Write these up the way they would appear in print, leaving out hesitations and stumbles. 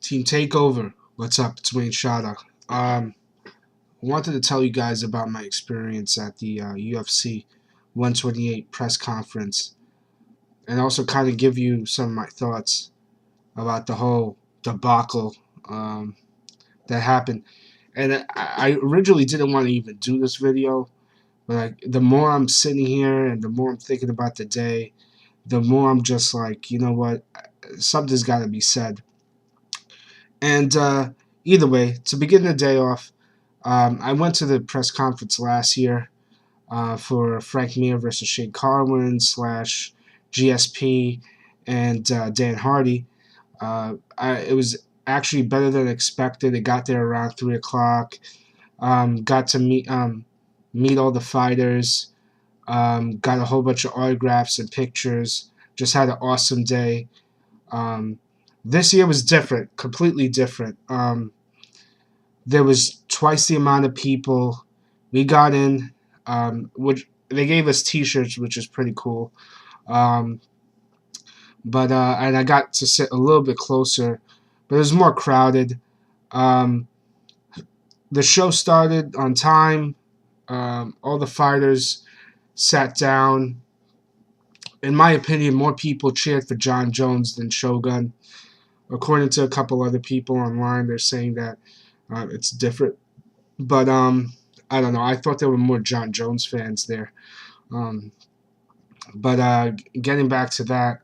Team Takeover. What's up? It's Wayne Shada. I wanted to tell you guys about my experience at the UFC 128 press conference, and also kind of give you some of my thoughts about the whole debacle that happened. And I originally didn't want to even do this video, but the more I'm sitting here and the more I'm thinking about the day, the more I'm just like, you know what, something's got to be said. And either way, to begin the day off, I went to the press conference last year for Frank Mir versus Shane Carwin slash GSP and Dan Hardy. It was actually better than expected. It got there around 3 o'clock. Got to meet all the fighters. Got a whole bunch of autographs and pictures. Just had an awesome day. This year was different, completely different. There was twice the amount of people. We got in, which they gave us T-shirts, which is pretty cool. And I got to sit a little bit closer, but it was more crowded. The show started on time. All the fighters sat down. In my opinion, more people cheered for John Jones than Shogun. According to a couple other people online, they're saying that it's different. But I don't know. I thought there were more John Jones fans there. But getting back to that,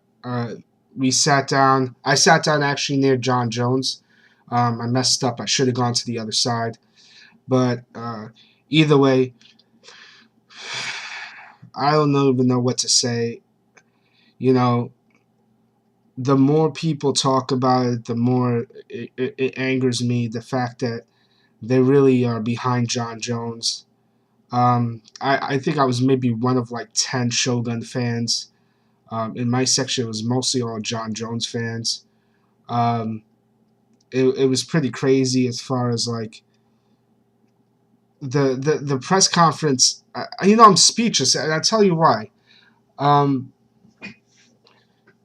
we sat down. I sat down actually near John Jones. I messed up. I should have gone to the other side. But either way, I don't even know what to say. You know, the more people talk about it, the more it angers me. The fact that they really are behind John Jones. I think I was maybe one of like 10 Shogun fans. In my section, it was mostly all John Jones fans. It was pretty crazy as far as like the press conference. I'm speechless, and I'll tell you why.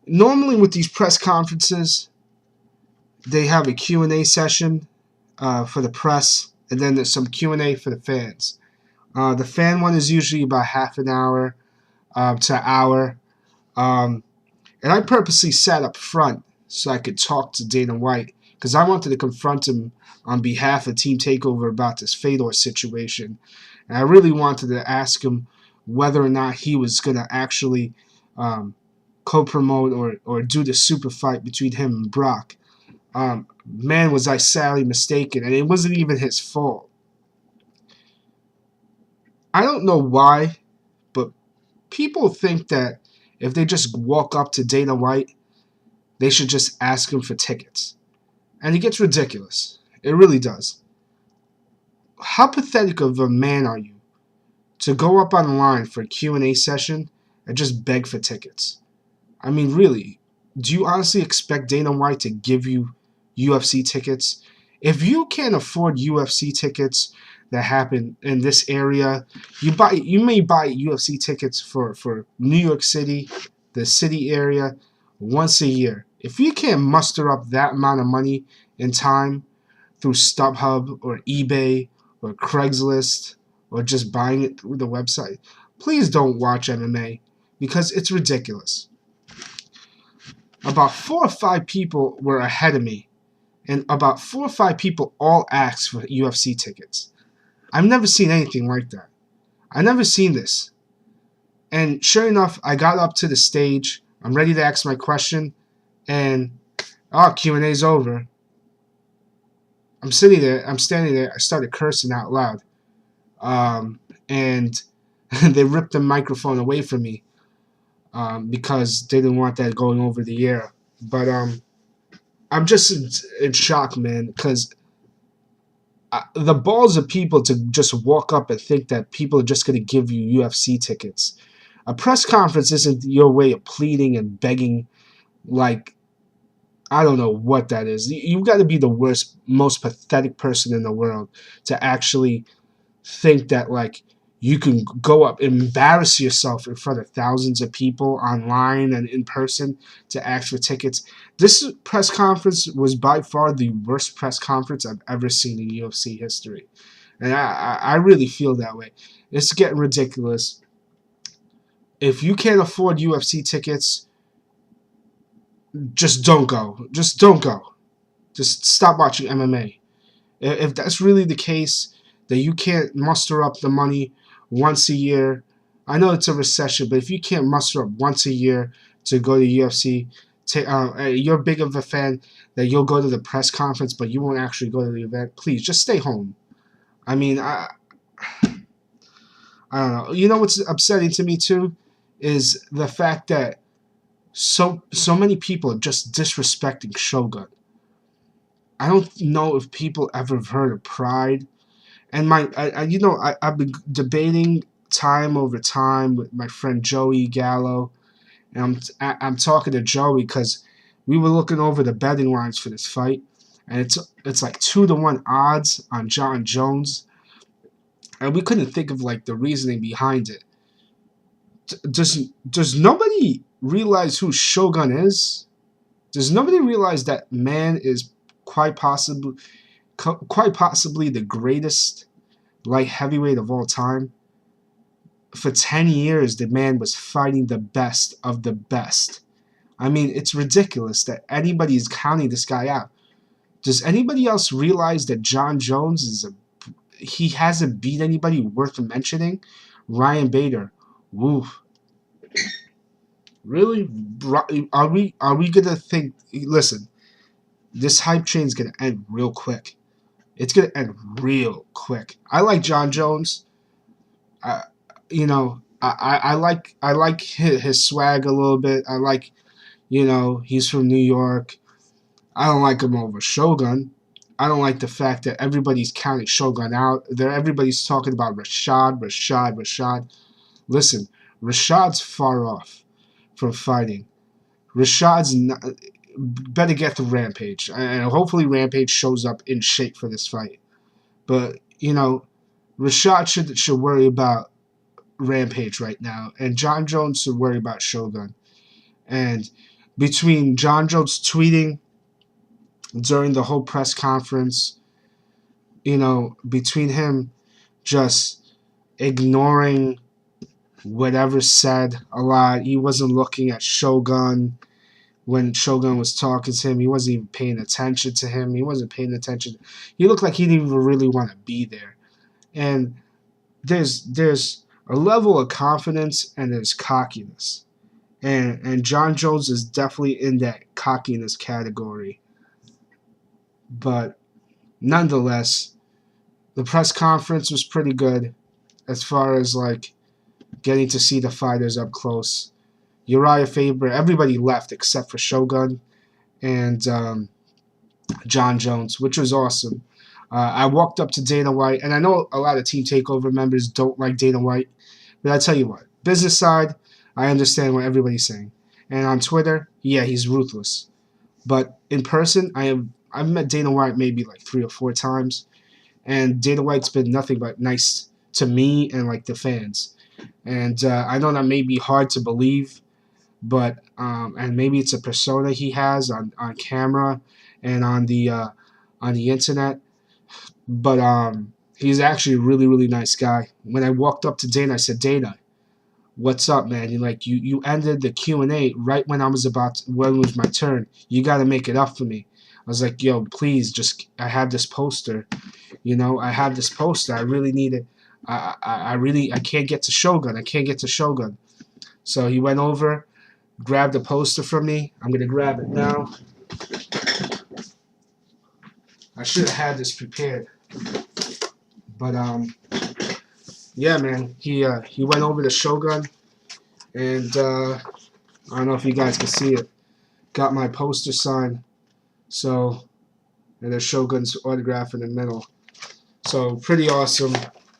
Normally with these press conferences, they have a Q&A session for the press, and then there's some Q&A for the fans. The fan one is usually about half an hour to an hour. And I purposely sat up front so I could talk to Dana White because I wanted to confront him on behalf of Team Takeover about this Fedor situation. And I really wanted to ask him whether or not he was going to actually co-promote or do the super fight between him and Brock. Man, was I sadly mistaken, and it wasn't even his fault. I don't know why, but people think that if they just walk up to Dana White, they should just ask him for tickets. And it gets ridiculous. It really does. How pathetic of a man are you to go up online for a Q&A session and just beg for tickets? I mean, really, do you honestly expect Dana White to give you UFC tickets? If you can't afford UFC tickets that happen in this area, you may buy UFC tickets for New York City, the city area, once a year. If you can't muster up that amount of money in time through StubHub or eBay or Craigslist or just buying it through the website, please don't watch MMA because it's ridiculous. About 4 or 5 people were ahead of me, and about 4 or 5 people all asked for UFC tickets. I've never seen anything like that. I've never seen this. And sure enough, I got up to the stage. I'm ready to ask my question, and Q&A's over. I'm standing there. I started cursing out loud, and they ripped the microphone away from me because they didn't want that going over the air. But I'm just in shock, man, because the balls of people to just walk up and think that people are just going to give you UFC tickets. A press conference isn't your way of pleading and begging. Like, I don't know what that is. You've got to be the worst, most pathetic person in the world to actually think that, like, You can go up, embarrass yourself in front of thousands of people online and in person to ask for tickets. This press conference was by far the worst press conference I've ever seen in UFC history. And I really feel that way. It's getting ridiculous. If you can't afford UFC tickets, just don't go. Just don't go. Just stop watching MMA. If that's really the case, that you can't muster up the money once a year, I know it's a recession, but if you can't muster up once a year to go to UFC, you're big of a fan that you'll go to the press conference, but you won't actually go to the event, please just stay home. I mean, I don't know. You know what's upsetting to me too is the fact that so many people are just disrespecting Shogun. I don't know if people ever have heard of Pride. And I've been debating time over time with my friend Joey Gallo, and I'm talking to Joey because we were looking over the betting lines for this fight, and it's like 2-1 odds on John Jones, and we couldn't think of like the reasoning behind it. Does nobody realize who Shogun is? Does nobody realize that man is quite possibly the greatest light heavyweight of all time? For 10 years, the man was fighting the best of the best. I mean, it's ridiculous that anybody is counting this guy out. Does anybody else realize that John Jones he hasn't beat anybody worth mentioning? Ryan Bader, woo. Really? Are we gonna think? Listen, this hype train's gonna end real quick. It's gonna end real quick. I like John Jones. I, I like his swag a little bit. I like, he's from New York. I don't like him over Shogun. I don't like the fact that everybody's counting Shogun out. Everybody's talking about Rashad. Listen, Rashad's far off from fighting. Rashad's not, better get to Rampage, and hopefully Rampage shows up in shape for this fight. But Rashad should worry about Rampage right now, and John Jones should worry about Shogun. And between John Jones tweeting during the whole press conference, between him just ignoring whatever said a lot, he wasn't looking at Shogun when Shogun was talking to him. He wasn't even paying attention to him. He wasn't paying attention. He looked like he didn't even really want to be there. And there's a level of confidence and there's cockiness. And John Jones is definitely in that cockiness category. But nonetheless, the press conference was pretty good as far as like getting to see the fighters up close. Uriah Faber, everybody left except for Shogun and John Jones, which was awesome. I walked up to Dana White, and I know a lot of Team Takeover members don't like Dana White, but I tell you what, business side, I understand what everybody's saying. And on Twitter, yeah, he's ruthless. But in person, I've met Dana White maybe like 3 or 4 times, and Dana White's been nothing but nice to me and like the fans. And I know that may be hard to believe, but and maybe it's a persona he has on camera and on the internet. But he's actually a really, really nice guy. When I walked up to Dana, I said, Dana, what's up, man? You ended the Q&A right when when it was my turn. You got to make it up for me. I was like, yo, please, I have this poster. I have this poster. I really need it. I can't get to Shogun. So he went over, grabbed the poster from me. I'm going to grab it now. I should have had this prepared. But yeah, man, he went over to Shogun, and I don't know if you guys can see it. Got my poster signed, and there's Shogun's autograph in the middle. So pretty awesome.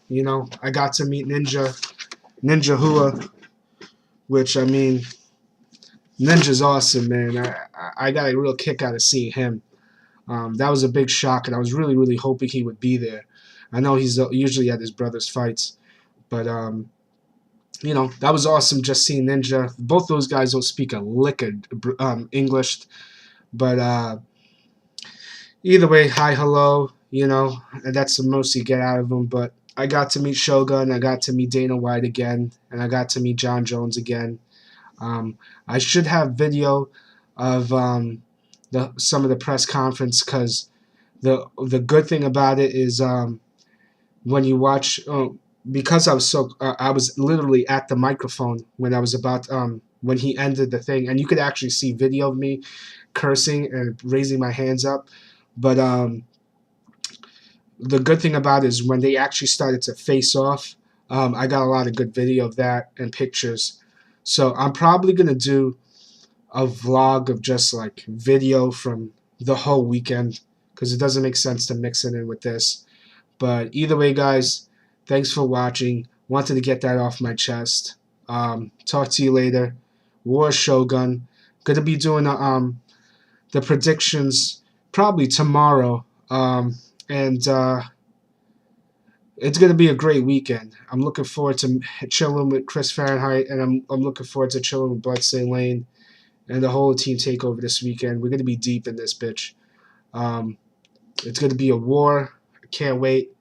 I got to meet Ninja Hua, which I mean, Ninja's awesome, man. I got a real kick out of seeing him. That was a big shock, and I was really, really hoping he would be there. I know he's usually at his brother's fights, But that was awesome just seeing Ninja. Both those guys don't speak a lick of English, but either way, hi, hello, and that's the most you get out of them. But I got to meet Shogun, I got to meet Dana White again, and I got to meet John Jones again. I should have video of some of the press conference, because the good thing about it is when you watch, because I was literally at the microphone when I was about when he ended the thing, and you could actually see video of me cursing and raising my hands up. But the good thing about it is when they actually started to face off, I got a lot of good video of that and pictures. So I'm probably gonna do a vlog of just like video from the whole weekend, because it doesn't make sense to mix it in with this. But either way, guys, thanks for watching. Wanted to get that off my chest. Talk to you later. War Shogun. Gonna be doing the predictions probably tomorrow. And it's gonna be a great weekend. I'm looking forward to chilling with Chris Fahrenheit, and I'm looking forward to chilling with Bloodstain Lane and the whole team takeover this weekend. We're gonna be deep in this bitch. It's gonna be a war. I can't wait.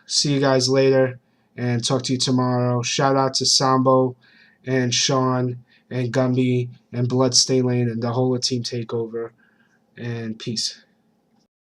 See you guys later, and talk to you tomorrow. Shout out to Sambo and Sean and Gumby and Bloodstain Lane and the whole team takeover. And peace.